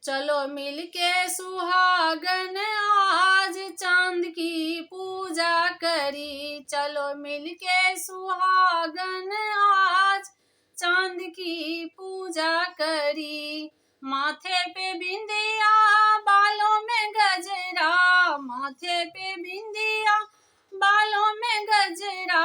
चलो मिलके सुहागन आज चांद की पूजा करी। चलो मिलके सुहागन आज चांद की पूजा करी। माथे पे बिंदिया बालों में गजरा, माथे पे बिंदिया बालों में गजरा,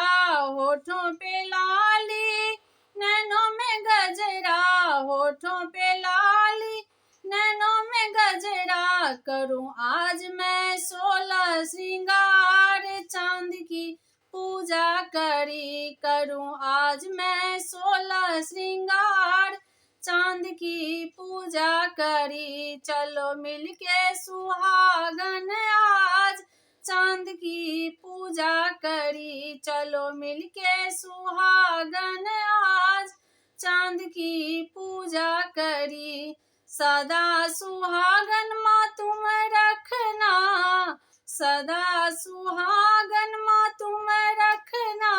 होठों पे लाली नैनों में गजरा, होठों पे लाली नैनों में गजरा। करूं आज मैं 16 श्रृंगार चांद की पूजा करी। करूं आज मैं 16 श्रृंगार चांद की पूजा करी। चलो मिलके सुहागन आज चांद की पूजा करी। चलो मिलके सुहागन आज चांद की पूजा करी। सदा सुहागन माँ तुम रखना, सदा सुहागन माँ तुम रखना,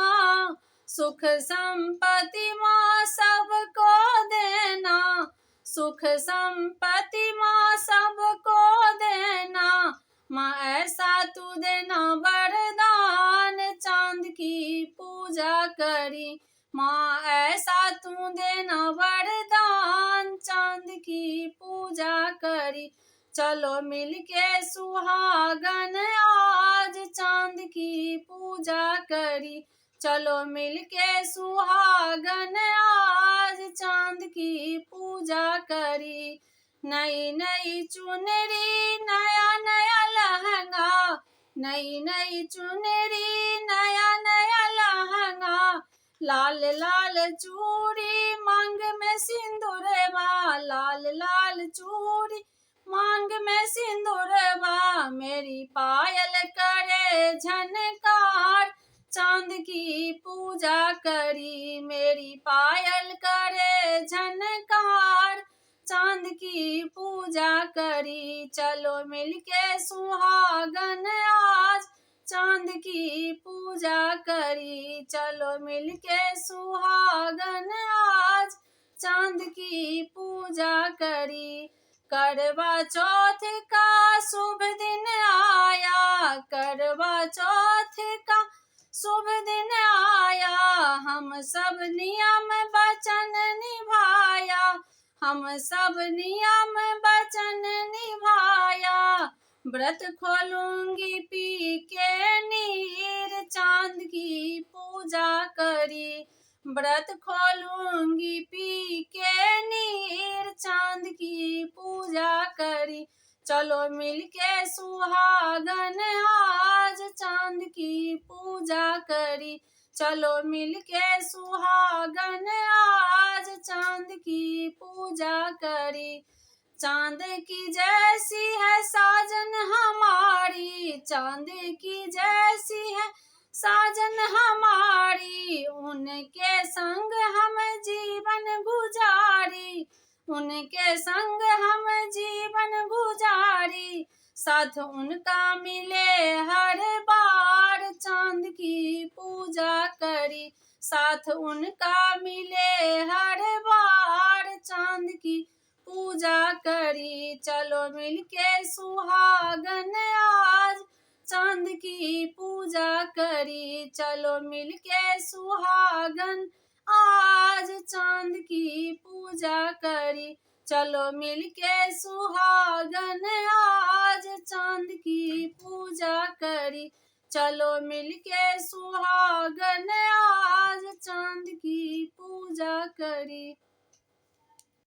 सुख संपत्ति माँ सबको देना, सुख संपत्ति माँ सबको देना। माँ ऐसा तू देना वरदान चांद की पूजा करी। माँ ऐसा तू देना वरदान चांद की पूजा करी। चलो मिलके सुहागन आज चांद की पूजा करी। चलो मिलके सुहागन आज चांद की पूजा करी। नई नई चुनरी नया नया लहंगा, नई नई चुनरी नया नया लहंगा, लाल लाल चूड़ी मांग में सिंदूरवा, लाल लाल चूड़ी मांग में सिंदूरवा। मेरी पायल करे झनकार चांद की पूजा करी। मेरी पायल करे झनकार चांद की पूजा करी। चलो मिलके सुहागन आज चांद की पूजा करी। चलो मिलके सुहागन आज चांद की पूजा करी। करवा चौथ का शुभ दिन आया, करवा चौथ का शुभ दिन आया। हम सब नियम वचन निभाया, हम सब नियम वचन निभाया। व्रत खोलूंगी पी के नीर चांद की पूजा करी। व्रत खोलूंगी पी के नीर चांद की पूजा करी। चलो मिलके सुहागन आज चांद की पूजा करी। चलो मिलके सुहागन आज चांद की पूजा करी। चांद की जैसी है साजन हमारी, चांद की जैसी है साजन हमारी। उनके संग हम जीवन गुजारी, उनके संग हम जीवन गुजारी। साथ उनका मिले हर बार चांद की पूजा करी। साथ उनका मिले हर बार चांद की पूजा करी। चलो मिलके सुहागन आज चांद की पूजा करी। चलो मिलके सुहागन आज चांद की पूजा करी। चलो मिलके सुहागन आज चांद की पूजा करी। चलो मिलके सुहागन आज चांद की पूजा करी।